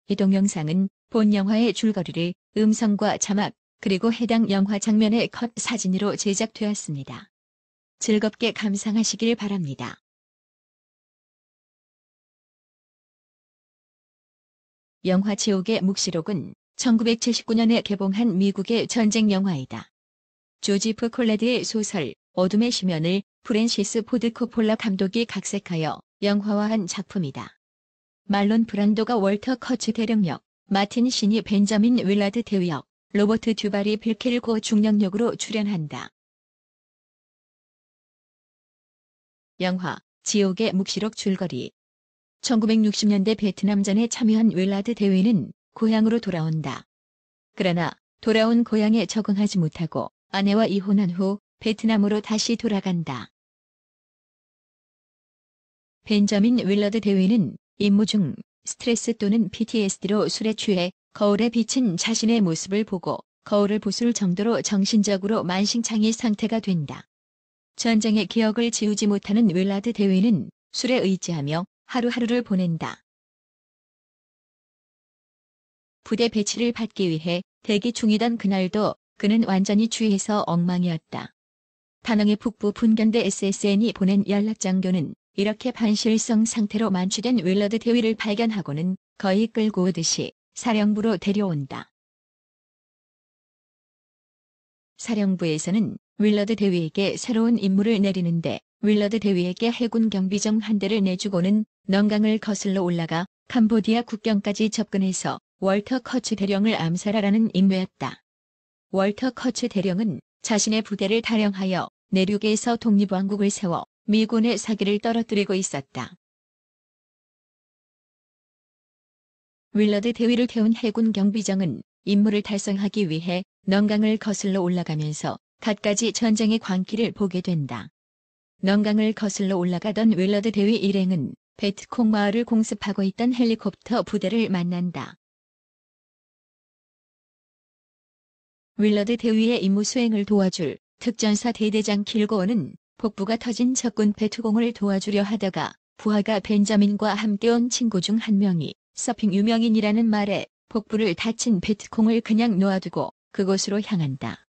이 동영상은 본 영화의 줄거리를 음성과 자막, 그리고 해당 영화 장면의 컷 사진으로 제작되었습니다. 즐겁게 감상하시길 바랍니다. 영화 지옥의 묵시록은 1979년에 개봉한 미국의 전쟁 영화이다. 조지프 콜레드의 소설 어둠의 심연을 프랜시스 포드 코폴라 감독이 각색하여 영화화한 작품이다. 말론 브란도가 월터 커츠 대령 역, 마틴 신이 벤저민 윌라드 대위 역, 로버트 듀발이 빌 고 중령 역으로 출연한다. 영화 지옥의 묵시록 줄거리. 1960년대 베트남전에 참여한 윌라드 대위는 고향으로 돌아온다. 그러나 돌아온 고향에 적응하지 못하고 아내와 이혼한 후 베트남으로 다시 돌아간다. 벤저민 윌러드 대위는 임무 중 스트레스 또는 PTSD로 술에 취해 거울에 비친 자신의 모습을 보고 거울을 부술 정도로 정신적으로 만신창이 상태가 된다. 전쟁의 기억을 지우지 못하는 윌라드 대위는 술에 의지하며 하루하루를 보낸다. 부대 배치를 받기 위해 대기 중이던 그날도 그는 완전히 취해서 엉망이었다. 다낭의 북부 분견대 SSN이 보낸 연락장교는 이렇게 반실성 상태로 만취된 윌러드 대위를 발견하고는 거의 끌고 오듯이 사령부로 데려온다. 사령부에서는 윌러드 대위에게 새로운 임무를 내리는데 윌러드 대위에게 해군 경비정 한 대를 내주고는 넌강을 거슬러 올라가 캄보디아 국경까지 접근해서 월터 커츠 대령을 암살하라는 임무였다. 월터 커츠 대령은 자신의 부대를 탈영하여 내륙에서 독립왕국을 세워 미군의 사기를 떨어뜨리고 있었다. 윌러드 대위를 태운 해군 경비정은 임무를 달성하기 위해 넌강을 거슬러 올라가면서 갖가지 전쟁의 광기를 보게 된다. 넌강을 거슬러 올라가던 윌러드 대위 일행은 베트콩 마을을 공습하고 있던 헬리콥터 부대를 만난다. 윌러드 대위의 임무 수행을 도와줄 특전사 대대장 길고어는 복부가 터진 적군 베트콩을 도와주려 하다가 부하가 벤자민과 함께 온 친구 중 한 명이 서핑 유명인이라는 말에 복부를 다친 베트콩을 그냥 놓아두고 그곳으로 향한다.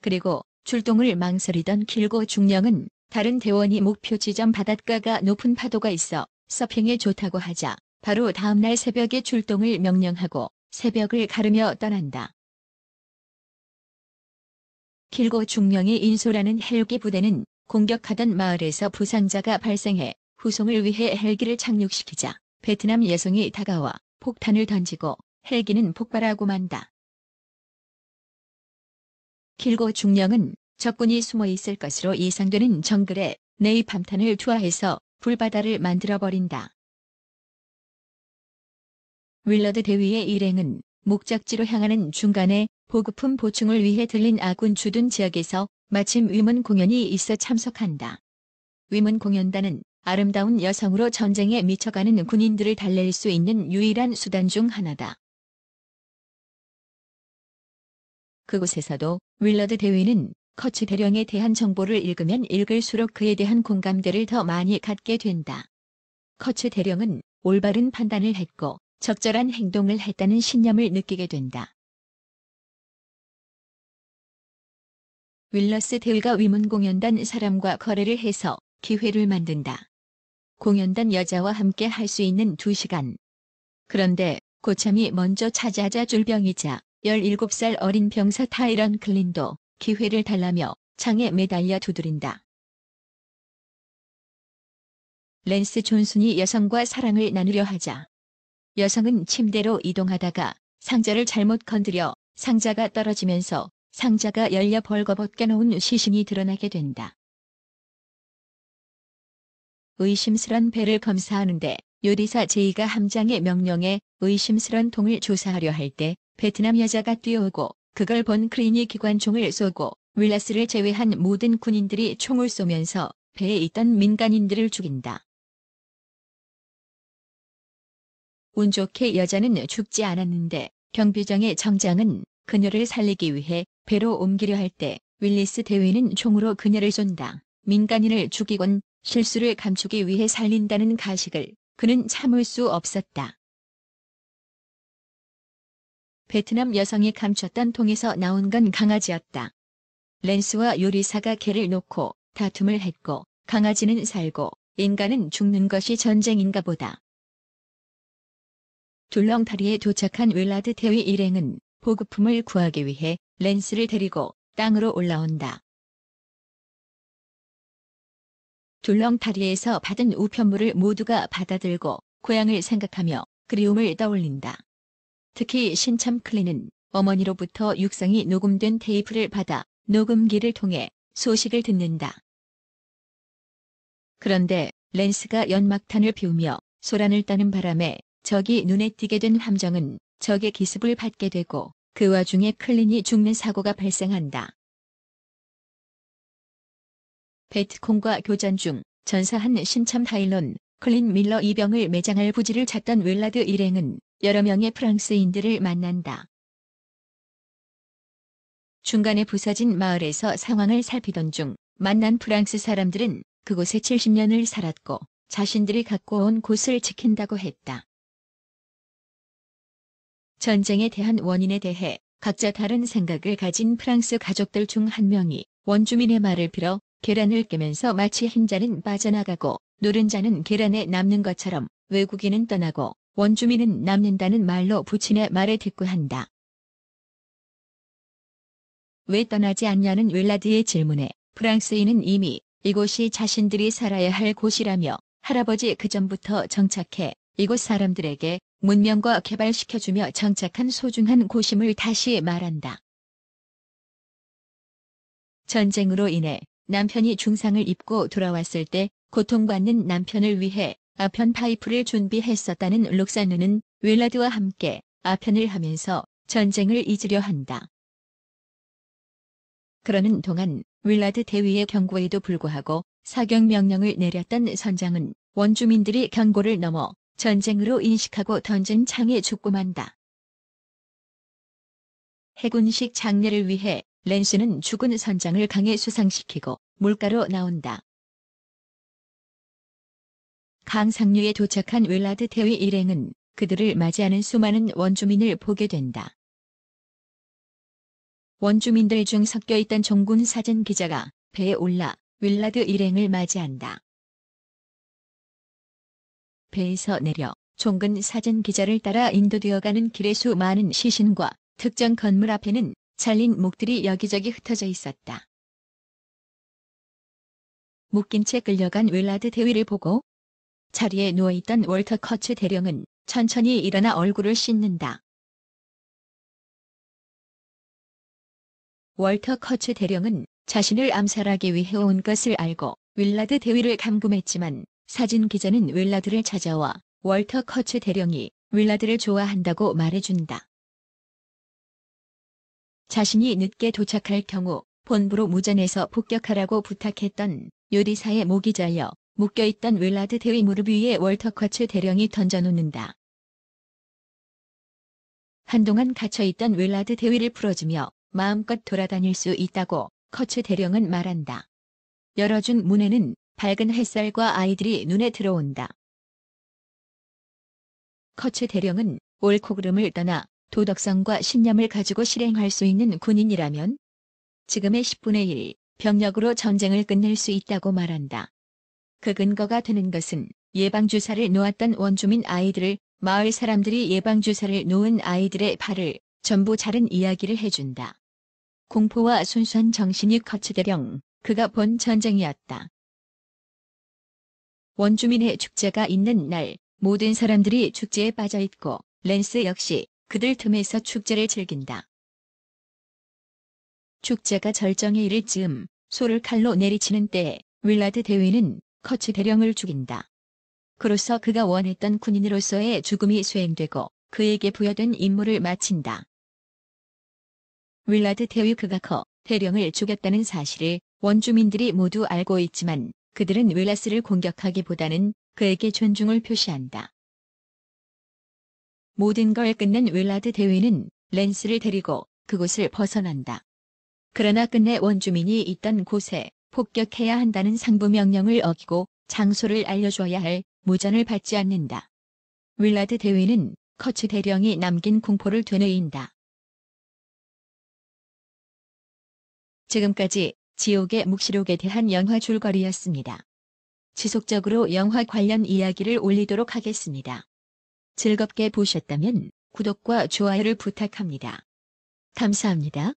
그리고 출동을 망설이던 길고 중령은 다른 대원이 목표 지점 바닷가가 높은 파도가 있어 서핑에 좋다고 하자 바로 다음날 새벽에 출동을 명령하고 새벽을 가르며 떠난다. 길고 중령이 인솔하는 헬기 부대는 공격하던 마을에서 부상자가 발생해 후송을 위해 헬기를 착륙시키자 베트남 여성이 다가와 폭탄을 던지고 헬기는 폭발하고 만다. 길고 중령은 적군이 숨어 있을 것으로 예상되는 정글에 네이팜탄을 투하해서 불바다를 만들어버린다. 윌러드 대위의 일행은 목적지로 향하는 중간에 보급품 보충을 위해 들린 아군 주둔 지역에서 마침 위문 공연이 있어 참석한다. 위문 공연단은 아름다운 여성으로 전쟁에 미쳐가는 군인들을 달랠 수 있는 유일한 수단 중 하나다. 그곳에서도 윌러드 대위는 커츠 대령에 대한 정보를 읽으면 읽을수록 그에 대한 공감대를 더 많이 갖게 된다. 커츠 대령은 올바른 판단을 했고 적절한 행동을 했다는 신념을 느끼게 된다. 윌러스 대위가 위문 공연단 사람과 거래를 해서 기회를 만든다. 공연단 여자와 함께 할 수 있는 2시간. 그런데 고참이 먼저 차지하자 줄병이자 17살 어린 병사 타이런 클린도 기회를 달라며 창에 매달려 두드린다. 랜스 존슨이 여성과 사랑을 나누려 하자 여성은 침대로 이동하다가 상자를 잘못 건드려 상자가 떨어지면서 상자가 열려 벌거벗겨 놓은 시신이 드러나게 된다. 의심스런 배를 검사하는데 요리사 제이가 함장의 명령에 의심스런 통을 조사하려 할 때 베트남 여자가 뛰어오고 그걸 본 크린이 기관총을 쏘고 윌라스를 제외한 모든 군인들이 총을 쏘면서 배에 있던 민간인들을 죽인다. 운 좋게 여자는 죽지 않았는데 경비정의 정장은 그녀를 살리기 위해 배로 옮기려 할 때 윌리스 대위는 총으로 그녀를 쏜다. 민간인을 죽이곤 실수를 감추기 위해 살린다는 가식을 그는 참을 수 없었다. 베트남 여성이 감췄던 통에서 나온 건 강아지였다. 랜스와 요리사가 개를 놓고 다툼을 했고 강아지는 살고 인간은 죽는 것이 전쟁인가 보다. 둘렁다리에 도착한 윌라드 대위 일행은 보급품을 구하기 위해 랜스를 데리고 땅으로 올라온다. 둘렁다리에서 받은 우편물을 모두가 받아들고 고향을 생각하며 그리움을 떠올린다. 특히 신참 클린은 어머니로부터 육성이 녹음된 테이프를 받아 녹음기를 통해 소식을 듣는다. 그런데 랜스가 연막탄을 피우며 소란을 따는 바람에 적이 눈에 띄게 된 함정은 적의 기습을 받게 되고 그 와중에 클린이 죽는 사고가 발생한다. 베트콩과 교전 중 전사한 신참 타일론, 클린 밀러 이병을 매장할 부지를 찾던 윌라드 일행은 여러 명의 프랑스인들을 만난다. 중간에 부서진 마을에서 상황을 살피던 중 만난 프랑스 사람들은 그곳에 70년을 살았고 자신들이 갖고 온 곳을 지킨다고 했다. 전쟁에 대한 원인에 대해 각자 다른 생각을 가진 프랑스 가족들 중 한 명이 원주민의 말을 빌어 계란을 깨면서 마치 흰자는 빠져나가고 노른자는 계란에 남는 것처럼 외국인은 떠나고 원주민은 남는다는 말로 부친의 말에 대꾸한다. 왜 떠나지 않냐는 윌라드의 질문에 프랑스인은 이미 이곳이 자신들이 살아야 할 곳이라며 할아버지 그전부터 정착해 이곳 사람들에게 문명과 개발시켜주며 정착한 소중한 곳임을 다시 말한다. 전쟁으로 인해 남편이 중상을 입고 돌아왔을 때 고통받는 남편을 위해 아편 파이프를 준비했었다는 록사누는 윌라드와 함께 아편을 하면서 전쟁을 잊으려 한다. 그러는 동안 윌라드 대위의 경고에도 불구하고 사격 명령을 내렸던 선장은 원주민들이 경고를 넘어 전쟁으로 인식하고 던진 창에 죽고 만다. 해군식 장례를 위해 랜스는 죽은 선장을 강에 수상시키고 물가로 나온다. 강 상류에 도착한 윌라드 대위 일행은 그들을 맞이하는 수많은 원주민을 보게 된다. 원주민들 중 섞여있던 종군 사진 기자가 배에 올라 윌라드 일행을 맞이한다. 배에서 내려 종근 사진 기자를 따라 인도되어가는 길의 수많은 시신과 특정 건물 앞에는 잘린 목들이 여기저기 흩어져 있었다. 묶인 채 끌려간 윌라드 대위를 보고 자리에 누워있던 월터 커츠 대령은 천천히 일어나 얼굴을 씻는다. 월터 커츠 대령은 자신을 암살하기 위해 온 것을 알고 윌라드 대위를 감금했지만 사진 기자는 윌라드를 찾아와 월터 커츠 대령이 윌라드를 좋아한다고 말해준다. 자신이 늦게 도착할 경우 본부로 무전해서 폭격하라고 부탁했던 요리사의 목이 잘려 묶여있던 윌라드 대위 무릎 위에 월터 커츠 대령이 던져놓는다. 한동안 갇혀있던 윌라드 대위를 풀어주며 마음껏 돌아다닐 수 있다고 커츠 대령은 말한다. 열어준 문에는 밝은 햇살과 아이들이 눈에 들어온다. 커츠 대령은 옳고 그름을 떠나 도덕성과 신념을 가지고 실행할 수 있는 군인이라면 지금의 10분의 1 병력으로 전쟁을 끝낼 수 있다고 말한다. 그 근거가 되는 것은 예방주사를 놓았던 원주민 아이들을 마을 사람들이 예방주사를 놓은 아이들의 발을 전부 자른 이야기를 해준다. 공포와 순수한 정신이 커츠 대령, 그가 본 전쟁이었다. 원주민의 축제가 있는 날 모든 사람들이 축제에 빠져있고 랜스 역시 그들 틈에서 축제를 즐긴다. 축제가 절정에 이를 즈음 소를 칼로 내리치는 때에 윌라드 대위는 커츠 대령을 죽인다. 그로써 그가 원했던 군인으로서의 죽음이 수행되고 그에게 부여된 임무를 마친다. 윌라드 대위 그가 커 대령을 죽였다는 사실을 원주민들이 모두 알고 있지만 그들은 윌라스를 공격하기보다는 그에게 존중을 표시한다. 모든 걸 끝낸 윌라드 대위는 랜스를 데리고 그곳을 벗어난다. 그러나 끝내 원주민이 있던 곳에 폭격해야 한다는 상부 명령을 어기고 장소를 알려줘야 할 무전을 받지 않는다. 윌라드 대위는 커츠 대령이 남긴 공포를 되뇌인다. 지금까지 지옥의 묵시록에 대한 영화 줄거리였습니다. 지속적으로 영화 관련 이야기를 올리도록 하겠습니다. 즐겁게 보셨다면 구독과 좋아요를 부탁합니다. 감사합니다.